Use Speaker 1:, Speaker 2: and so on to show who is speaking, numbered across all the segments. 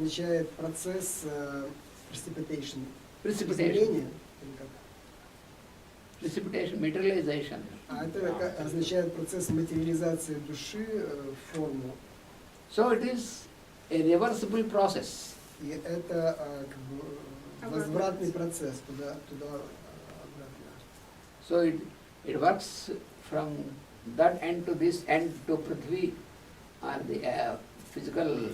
Speaker 1: означает процесс precipitation.
Speaker 2: Precipitation. Precipitation, materialization.
Speaker 1: А это означает процесс материализации души в форму.
Speaker 2: So it is a reversible process.
Speaker 1: И это как бы возвратный процесс туда-обратно.
Speaker 2: So it works from that end to this end to Prithvi, or the physical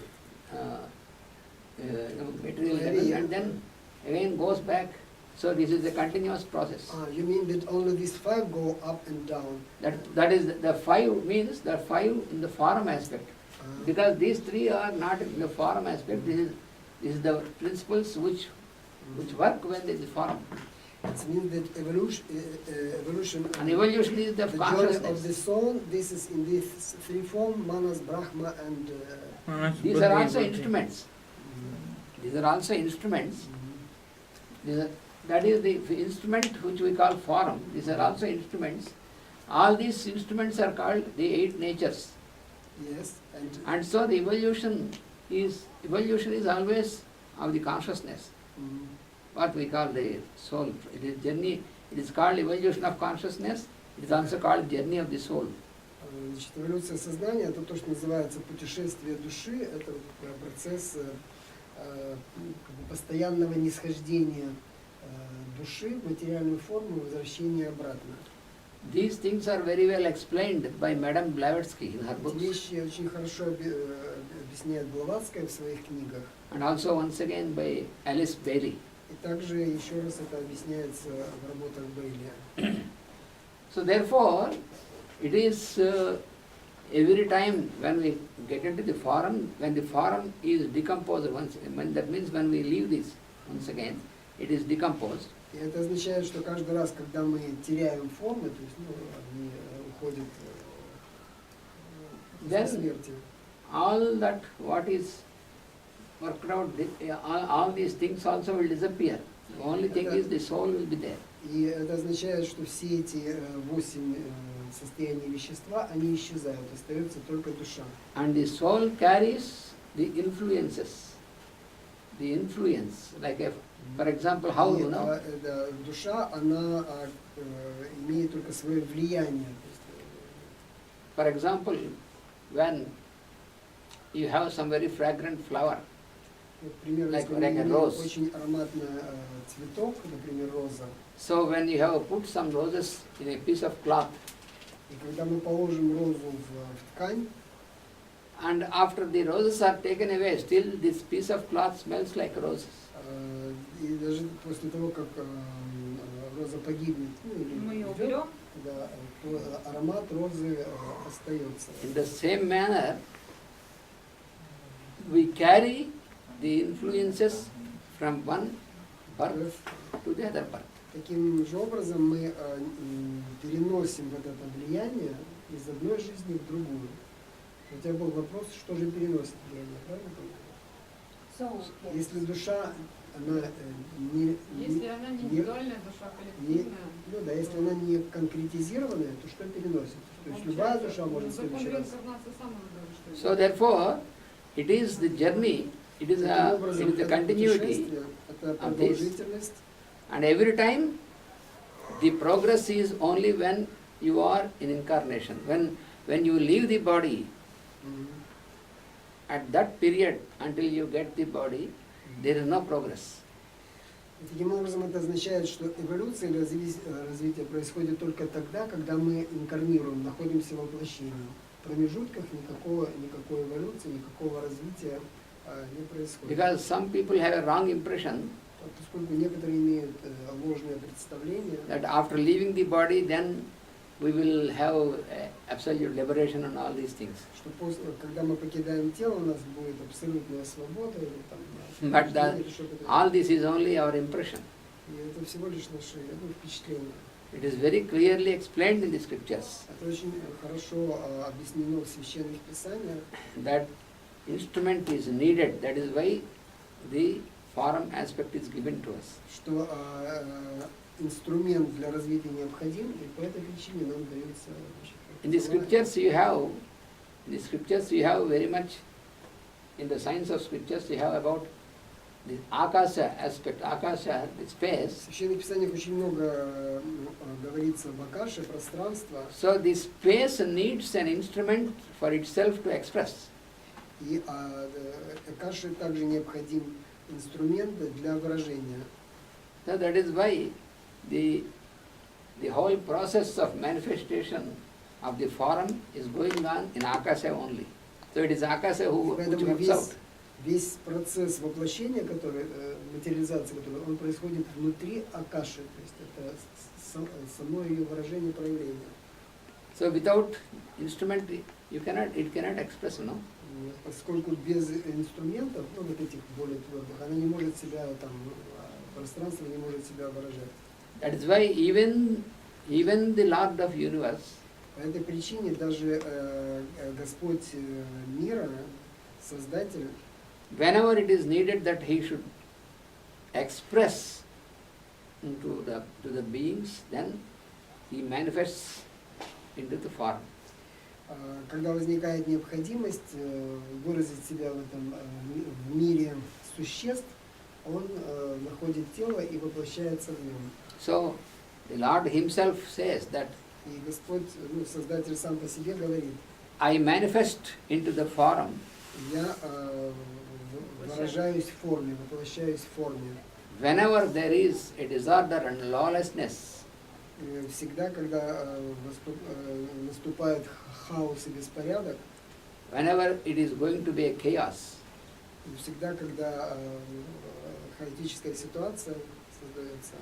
Speaker 2: material level, and then again goes back. So this is a continuous process.
Speaker 1: You mean that only these five go up and down?
Speaker 2: That is the five means the five in the form aspect. Because these three are not in the form aspect. This is the principles which work when there is form.
Speaker 1: It means that evolution.
Speaker 2: And evolution is the
Speaker 1: journey
Speaker 2: consciousness.
Speaker 1: of the soul. This is in these three forms: Manas, Brahma, and.
Speaker 2: These are also instruments. These are also instruments. That is the instrument which we call form. These are also instruments. All these instruments are called the 8 natures.
Speaker 1: Yes.
Speaker 2: And so the evolution is always of the consciousness. What we call the soul. It is journey. It is called evolution of consciousness. It is also called journey of the soul.
Speaker 1: Значит, эволюция сознания – это то, что называется путешествие души. Это процесс постоянного нисхождения души в материальную форму и возвращения обратно.
Speaker 2: These things are very well explained by Madame Blavatsky in her books.
Speaker 1: Эти вещи очень хорошо объясняет Блаватская в своих книгах.
Speaker 2: And also once again by Alice Bailey.
Speaker 1: И также еще раз это объясняется в работах Бейли.
Speaker 2: So therefore, it is every time when we get into the form, when the form is decomposed once, that means when we leave this once again, it is decomposed.
Speaker 1: И это означает, что каждый раз, когда мы теряем формы, то есть они уходят до смерти.
Speaker 2: All that what is worked out, all these things also will disappear. The only thing is the soul will be there.
Speaker 1: И это означает, что все эти 8 состояний вещества, они исчезают, остается только душа.
Speaker 2: And the soul carries the influences. The influence, like for example, how you know?
Speaker 1: Душа, она имеет только свое влияние.
Speaker 2: For example, when you have some very fragrant flower,
Speaker 1: Например,
Speaker 2: like
Speaker 1: если
Speaker 2: a rose.
Speaker 1: очень ароматный цветок, например, роза.
Speaker 2: So when you have put some roses in a piece of cloth,
Speaker 1: И когда мы положим розу в ткань,
Speaker 2: and after the roses are taken away, still this piece of cloth smells like roses.
Speaker 1: И даже после того, как роза погибнет,
Speaker 3: мы ее уберем,
Speaker 1: да, то аромат розы остается.
Speaker 2: In the same manner, we carry the influences from one birth to the other birth.
Speaker 1: Таким же образом мы переносим вот это влияние из одной жизни в другую. У тебя был вопрос, что же переносит влияние, правильно? Если душа, она
Speaker 3: если она не индивидуальная душа, коллективная.
Speaker 1: Ну да, если она не конкретизированная, то что переносит? То есть любая душа может следующий раз.
Speaker 2: So therefore, it is the journey, it is the continuity of this. And every time, the progress is only when you are in incarnation. When you leave the body, at that period, until you get the body, there is no progress.
Speaker 1: Таким образом, это означает, что эволюция или развитие происходит только тогда, когда мы инкарнируем, находимся в воплощении. В промежутках никакой эволюции, никакого развития не происходит.
Speaker 2: Because some people have a wrong impression
Speaker 1: Поскольку некоторые имеют ложное представление,
Speaker 2: that after leaving the body, then we will have absolute liberation and all these things.
Speaker 1: Что когда мы покидаем тело, у нас будет абсолютная свобода или там.
Speaker 2: But all this is only our impression.
Speaker 1: И это всего лишь наше впечатление.
Speaker 2: It is very clearly explained in the scriptures.
Speaker 1: Это очень хорошо объяснено в священных писаниях.
Speaker 2: That instrument is needed. That is why the form aspect is given to us.
Speaker 1: Что инструмент для развития необходим, и по этой причине нам дается.
Speaker 2: In the scriptures you have very much in the science of scriptures, you have about the akasha aspect, akasha, the
Speaker 1: В
Speaker 2: space.
Speaker 1: Священных Писаниях очень много говорится об Акаше, пространство.
Speaker 2: So the space needs an instrument for itself to express.
Speaker 1: И Акаше также необходим инструмент для выражения.
Speaker 2: So that is why the whole process of manifestation of the form is going on in akasha only. So it is akasha who
Speaker 1: Поэтому
Speaker 2: comes out.
Speaker 1: весь процесс воплощения, материализации, он происходит внутри Акаши, то есть это само ее выражение, проявление.
Speaker 2: So without instrument, it cannot express, no?
Speaker 1: Поскольку без инструментов, вот этих более твердых, она не может себя, пространство не может себя выражать.
Speaker 2: That is why even the Lord of universe,
Speaker 1: По этой причине даже Господь мира, Создатель,
Speaker 2: whenever it is needed that he should express to the beings, then he manifests into the form.
Speaker 1: Когда возникает необходимость выразить себя в этом в мире существ, он находит тело и воплощается в нем.
Speaker 2: So the Lord himself says that
Speaker 1: И Господь, Создатель сам по себе говорит:
Speaker 2: I manifest into the form
Speaker 1: я выражаюсь в форме, воплощаюсь в форме.
Speaker 2: whenever there is a disorder and lawlessness.
Speaker 1: Всегда, когда наступает хаос и беспорядок,
Speaker 2: Whenever it is going to be a chaos,
Speaker 1: всегда, когда хаотическая ситуация создается,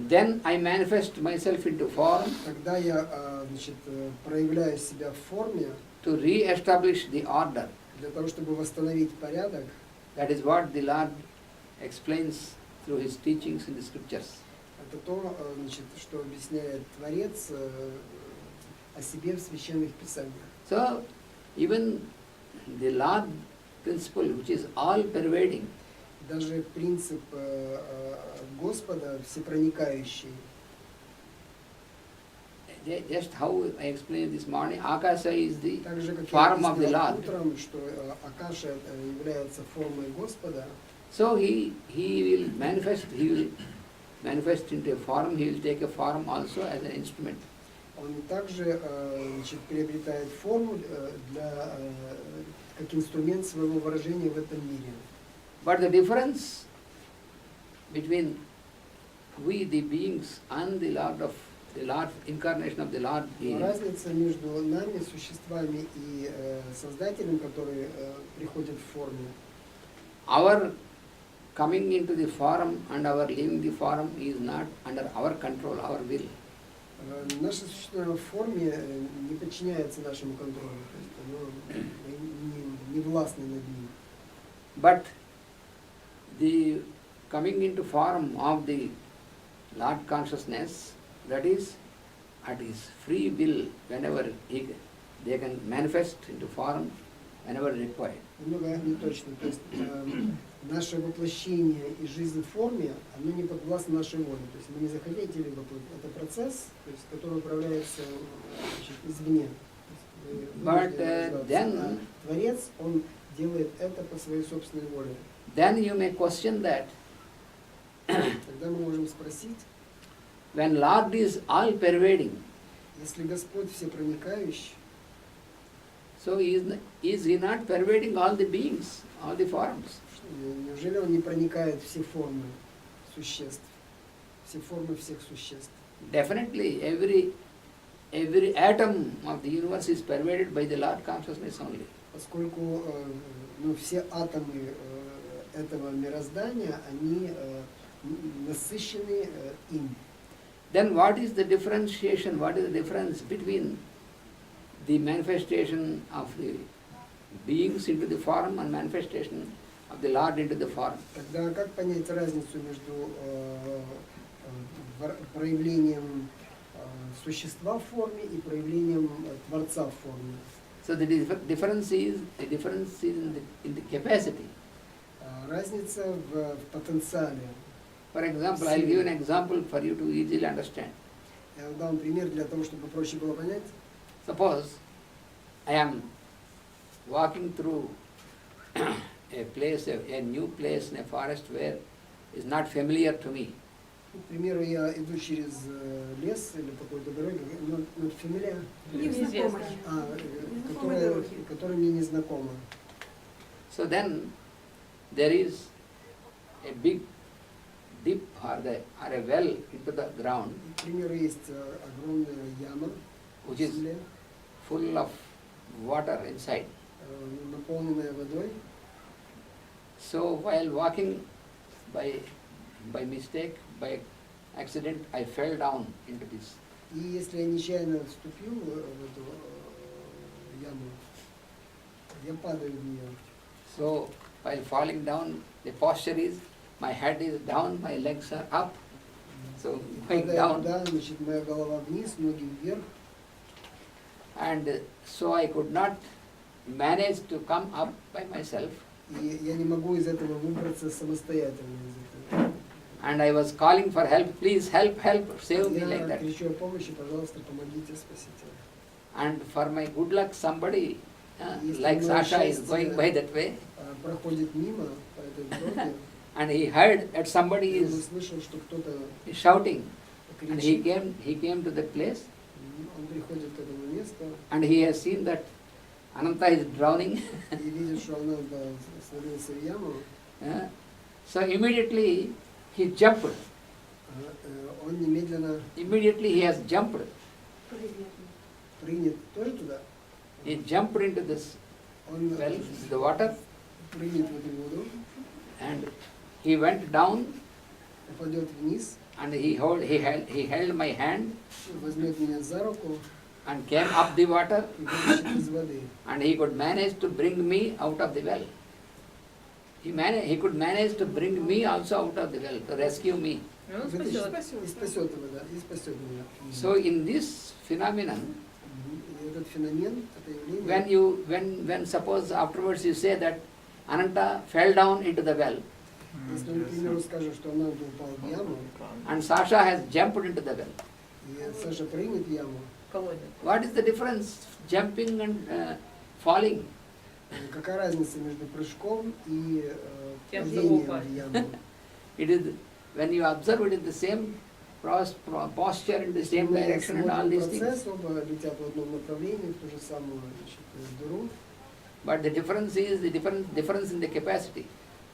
Speaker 2: then I manifest myself into form
Speaker 1: тогда я проявляю себя в форме
Speaker 2: to re-establish the order.
Speaker 1: для того, чтобы восстановить порядок.
Speaker 2: That is what the Lord explains through his teachings in the scriptures.
Speaker 1: Это то, что объясняет Творец о себе в священных писаниях.
Speaker 2: So even the Lord principle, which is all pervading,
Speaker 1: Даже принцип Господа всепроникающий.
Speaker 2: just how I explained this morning, Akasha is the
Speaker 1: Так же, как
Speaker 2: form
Speaker 1: я
Speaker 2: of the
Speaker 1: объяснял
Speaker 2: Lord.
Speaker 1: утром, что Акаша является формой Господа,
Speaker 2: So he will manifest into a form, he will take a form also as an instrument.
Speaker 1: он также приобретает форму как инструмент своего выражения в этом мире.
Speaker 2: But the difference between we, the beings, and the Lord, incarnation of the Lord
Speaker 1: Но
Speaker 2: is
Speaker 1: разница между нами, существами и Создателем, который приходит в форме,
Speaker 2: our coming into the form and our leaving the form is not under our control, our will.
Speaker 1: наше существование в форме не подчиняется нашему контролю, то есть оно не властно над ним.
Speaker 2: But the coming into form of the Lord consciousness, that is at his free will, whenever they can manifest into form, whenever required.
Speaker 1: Немного не точно, то есть наше воплощение и жизнь в форме, оно не подвластно нашей воле. То есть мы не захотели воплотить. Это процесс, то есть, который управляется извне.
Speaker 2: But then,
Speaker 1: Творец, он делает это по своей собственной воле.
Speaker 2: then you may question that
Speaker 1: Тогда мы можем спросить,
Speaker 2: when Lord is all pervading,
Speaker 1: если Господь всепроникающий,
Speaker 2: so is he not pervading all the beings, all the forms?
Speaker 1: неужели он не проникает в все формы существ, все формы всех существ?
Speaker 2: Definitely, every atom of the universe is pervaded by the Lord consciousness only.
Speaker 1: Поскольку все атомы этого мироздания, они насыщены им.
Speaker 2: Then what is the differentiation, what is the difference between the manifestation of the beings into the form and manifestation of the Lord into the form?
Speaker 1: Тогда как понять разницу между проявлением существа в форме и проявлением Творца в форме?
Speaker 2: So the difference is in the capacity.
Speaker 1: Разница в потенциале.
Speaker 2: For example, I'll give you an example for you to easily understand.
Speaker 1: Я дам пример для того, чтобы проще было понять.
Speaker 2: Suppose I am walking through a new place in a forest where is not familiar to me.
Speaker 1: К примеру, я иду через лес или по какой-то дороге, но фамилия,
Speaker 3: Неизвестно.
Speaker 1: которая мне не знакома.
Speaker 2: So then there is a big dip or a well into the ground
Speaker 1: К примеру, есть огромная яма
Speaker 2: which
Speaker 1: в
Speaker 2: is
Speaker 1: земле,
Speaker 2: full of water inside.
Speaker 1: наполненная водой.
Speaker 2: So while walking by mistake, by accident, I fell down into this.
Speaker 1: И если я нечаянно вступил в эту яму, я падаю в нее.
Speaker 2: So while falling down, the posture is my head is down, my legs are up. So going
Speaker 1: Падая
Speaker 2: down,
Speaker 1: туда, значит, моя голова вниз, ноги вверх.
Speaker 2: and so I could not manage to come up by myself.
Speaker 1: И я не могу из этого выбраться самостоятельно. Из этого.
Speaker 2: And I was calling for help, please help, save me like
Speaker 1: Я
Speaker 2: that.
Speaker 1: кричу о помощи, пожалуйста, помогите, спасите.
Speaker 2: And for my good luck, somebody
Speaker 1: Если
Speaker 2: like
Speaker 1: мое
Speaker 2: Sasha is
Speaker 1: счастье,
Speaker 2: going by that way,
Speaker 1: проходит мимо по этой дороге,
Speaker 2: and he heard that somebody
Speaker 1: и он
Speaker 2: is
Speaker 1: услышал, что кто-то
Speaker 2: shouting, and he
Speaker 1: кричит.
Speaker 2: came to that place,
Speaker 1: Он приходит к этому месту
Speaker 2: and he has seen that Ananta is drowning.
Speaker 1: и видит, что она свалился в яму.
Speaker 2: So immediately he jumped.
Speaker 1: Он немедленно
Speaker 2: Immediately he has jumped.
Speaker 1: прыгнет тоже туда.
Speaker 2: He jumped into this
Speaker 1: Он
Speaker 2: well, the water,
Speaker 1: прыгнет в эту воду,
Speaker 2: and he went down,
Speaker 1: упадет вниз,
Speaker 2: and he held my hand
Speaker 1: возьмет меня за руку
Speaker 2: and came up the water,
Speaker 1: и вытащит из воды.
Speaker 2: and he could manage to bring me out of the well. He could manage to bring me also out of the well, to rescue me.
Speaker 3: Ну, он
Speaker 1: Вытащит
Speaker 3: спасет.
Speaker 1: и спасет его, да, и спасет меня.
Speaker 2: So in this phenomenon,
Speaker 1: И этот феномен, это явление,
Speaker 2: when suppose afterwards you say that Ananta fell down into the well,
Speaker 1: если он, к примеру, скажет, что она упала в яму,
Speaker 2: and Sasha has jumped into the well,
Speaker 1: и Саша прыгнет в яму,
Speaker 3: Колодец.
Speaker 2: what is the difference jumping and falling?
Speaker 1: какая разница между прыжком и
Speaker 3: Тем, что
Speaker 1: падением
Speaker 3: упасть.
Speaker 1: в яму?
Speaker 2: It is, when you observe it in the same posture, in the same
Speaker 1: Мы
Speaker 2: direction and all
Speaker 1: смотрим
Speaker 2: these things,
Speaker 1: процесс, оба летят в одном направлении, в ту же самую, значит, дыру,
Speaker 2: but the difference is the difference in the capacity.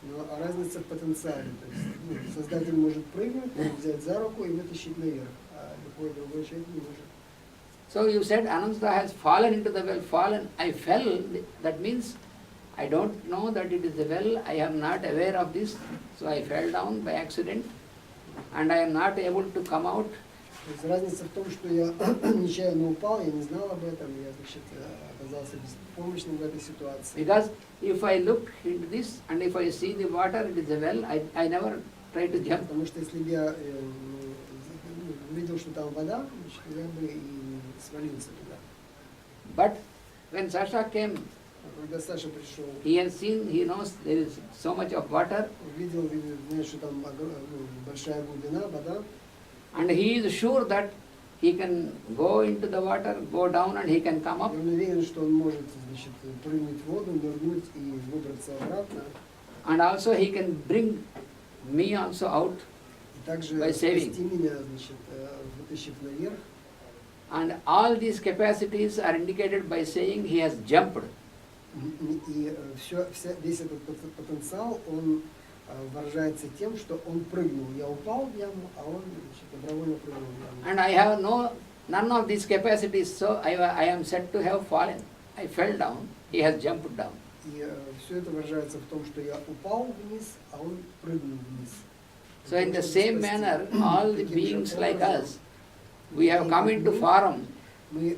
Speaker 1: но разница в потенциале. То есть, создатель может прыгнуть, взять за руку и вытащить наверх, а любой другой человек не может.
Speaker 2: So you said Ananta has fallen into the well, fallen, I fell, that means I don't know that it is a well, I am not aware of this, so I fell down by accident and I am not able to come out.
Speaker 1: То есть разница в том, что я нечаянно упал, я не знал об этом, я, значит, оказался беспомощным в этой ситуации.
Speaker 2: Because if I look into this and if I see the water, it is a well, I never try to jump.
Speaker 1: Потому что если бы я увидел, что там вода, значит, я бы и свалился туда.
Speaker 2: But when Sasha came,
Speaker 1: А когда Саша пришел,
Speaker 2: he has seen, he knows there is so much of water,
Speaker 1: увидел, знает, что там большая глубина, вода,
Speaker 2: and he is sure that he can go into the water, go down and he can come
Speaker 1: и
Speaker 2: up.
Speaker 1: он уверен, что он может, значит, прыгнуть в воду, нырнуть и выбраться обратно.
Speaker 2: And also he can bring me also out.
Speaker 1: И также
Speaker 2: By saving.
Speaker 1: спасти меня, значит, вытащив наверх.
Speaker 2: And all these capacities are indicated by saying he has jumped.
Speaker 1: И весь этот потенциал, он выражается тем, что он прыгнул. Я упал в яму, а он, значит, добровольно прыгнул в яму.
Speaker 2: And I have none of these capacities, so I am said to have fallen. I fell down, he has jumped down.
Speaker 1: И все это выражается в том, что я упал вниз, а он прыгнул вниз.
Speaker 2: So in the same manner, all the
Speaker 1: Таким же
Speaker 2: beings like
Speaker 1: образом,
Speaker 2: us, we have come into form
Speaker 1: мы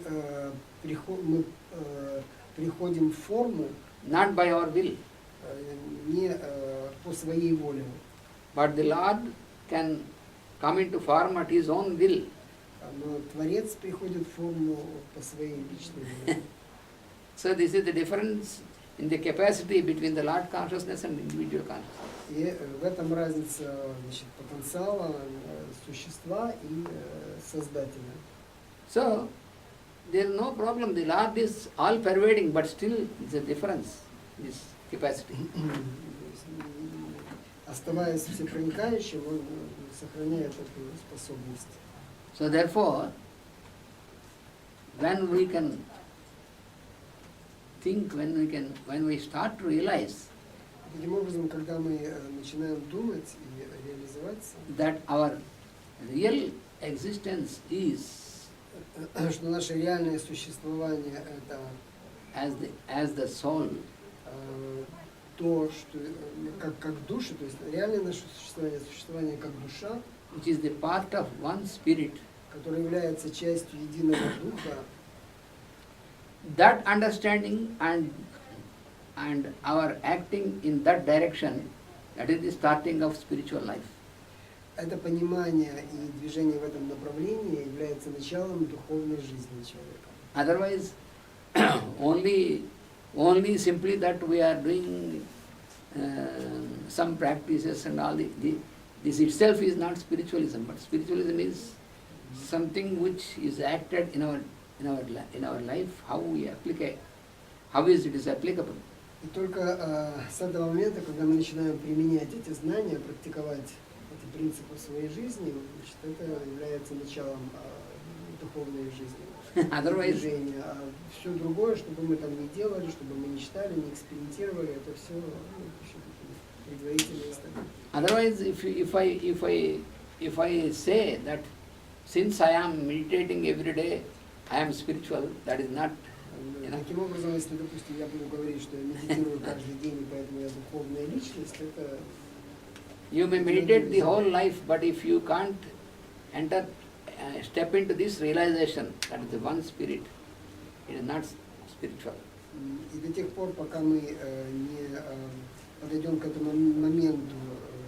Speaker 1: приходим в форму
Speaker 2: not by our will,
Speaker 1: не по своей воле,
Speaker 2: but the Lord can come into form at his own will.
Speaker 1: но Творец приходит в форму по своей личной воле.
Speaker 2: So this is the difference in the capacity between the Lord consciousness and individual consciousness.
Speaker 1: И в этом разница, значит, потенциала существа и Создателя.
Speaker 2: So there is no problem. The Lord is all pervading, but still it's a difference. This capacity.
Speaker 1: Оставаясь всепроникающим, он сохраняет эту способность.
Speaker 2: So therefore, when we can think, when we start to realize
Speaker 1: Таким образом, когда мы начинаем думать и реализоваться,
Speaker 2: that our real existence is
Speaker 1: что наше реальное существование это
Speaker 2: as the soul,
Speaker 1: то, что как душа, то есть реальное наше существование как душа,
Speaker 2: which is the part of one spirit,
Speaker 1: которая является частью единого духа,
Speaker 2: that understanding and our acting in that direction, that is the starting of spiritual life.
Speaker 1: это понимание и движение в этом направлении является началом духовной жизни человека.
Speaker 2: Otherwise, only simply that we are doing some practices and all this itself is not spiritualism, but spiritualism is something which is acted in our life, how we apply, how is it is applicable.
Speaker 1: И только с этого момента, когда мы начинаем применять эти знания, практиковать эти принципы в своей жизни, значит, это является началом духовной жизни.
Speaker 2: Otherwise,
Speaker 1: движения. А все другое, что бы мы там ни делали, чтобы мы не читали, не экспериментировали, это все предварительные стадии.
Speaker 2: otherwise, if I say that since I am meditating every day, I am spiritual, that is not.
Speaker 1: Таким образом, если, допустим, я буду говорить, что я медитирую каждый день, и поэтому я духовная личность, это...
Speaker 2: You may meditate the whole life, but if you can't step into this realization, that is the one spirit, it is not spiritual.
Speaker 1: И до тех пор, пока мы не подойдем к этому моменту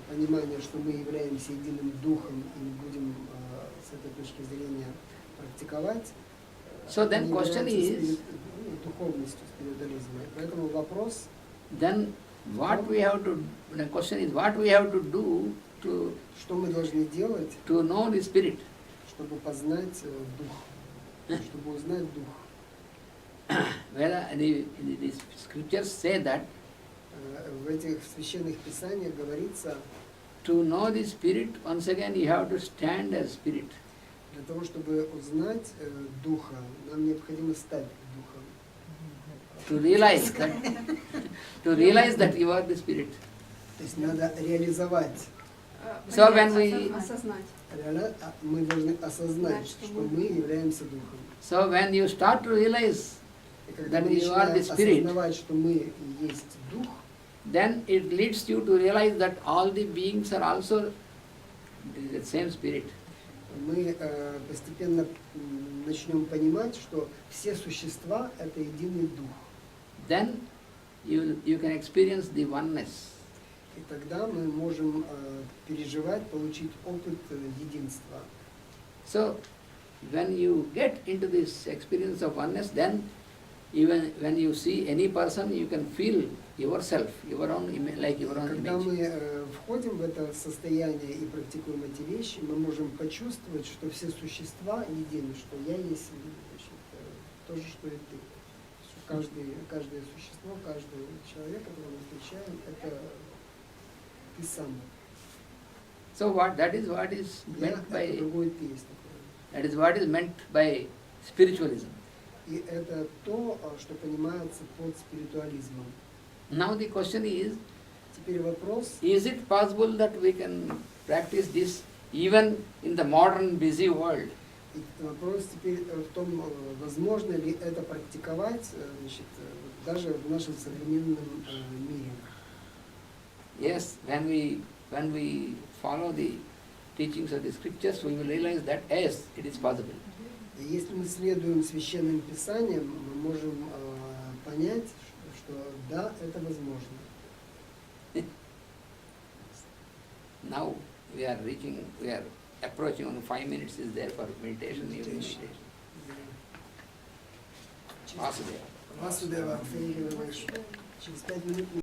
Speaker 1: понимания, что мы являемся единым духом и будем с этой точки зрения практиковать,
Speaker 2: So then question is,
Speaker 1: духовностью спиритуализма. Поэтому вопрос,
Speaker 2: then what we have to, the question is what we have to do to
Speaker 1: что мы должны делать,
Speaker 2: know the spirit.
Speaker 1: чтобы познать дух, чтобы узнать дух.
Speaker 2: Where the scriptures say that
Speaker 1: В этих священных писаниях говорится,
Speaker 2: to know the spirit, once again you have to stand as spirit.
Speaker 1: для того, чтобы узнать духа, нам необходимо стать духом.
Speaker 2: To realize that you are the spirit.
Speaker 1: То есть надо реализовать.
Speaker 2: So when we
Speaker 3: Осознать.
Speaker 1: Мы должны осознать, что мы являемся духом.
Speaker 2: So when you start to realize
Speaker 1: И когда
Speaker 2: that
Speaker 1: мы
Speaker 2: you are
Speaker 1: начинаем
Speaker 2: the spirit,
Speaker 1: осознавать, что мы есть дух,
Speaker 2: then it leads you to realize that all the beings are also the same spirit.
Speaker 1: мы постепенно начнем понимать, что все существа – это единый дух.
Speaker 2: Then you can experience the oneness.
Speaker 1: И тогда мы можем переживать, получить опыт единства.
Speaker 2: So when you get into this experience of oneness, then even when you see any person, you can feel yourself, your own image, like your own
Speaker 1: Когда
Speaker 2: image.
Speaker 1: мы входим в это состояние и практикуем эти вещи, мы можем почувствовать, что все существа едины, что я есть, значит, то же, что и ты. Что каждое существо, каждый человек, которого мы встречаем, это ты сам.
Speaker 2: So that is what is
Speaker 1: Я
Speaker 2: meant
Speaker 1: это
Speaker 2: by
Speaker 1: другой ты есть такое.
Speaker 2: that is what is meant by spiritualism.
Speaker 1: И это то, что понимается под спиритуализмом.
Speaker 2: Now the question is,
Speaker 1: Теперь вопрос,
Speaker 2: is it possible that we can practice this even in the modern busy world?
Speaker 1: и вопрос теперь в том, возможно ли это практиковать, значит, даже в нашем современном мире.
Speaker 2: Yes, when we follow the teachings of the scriptures, we will realize that yes, it is possible.
Speaker 1: И если мы следуем священным писаниям, мы можем понять, что да, это возможно.
Speaker 2: Now we are approaching, only 5 minutes is there for meditation, evening meditation. Vasudeva.
Speaker 1: Vasudeva, thank you very much. Через 5 минут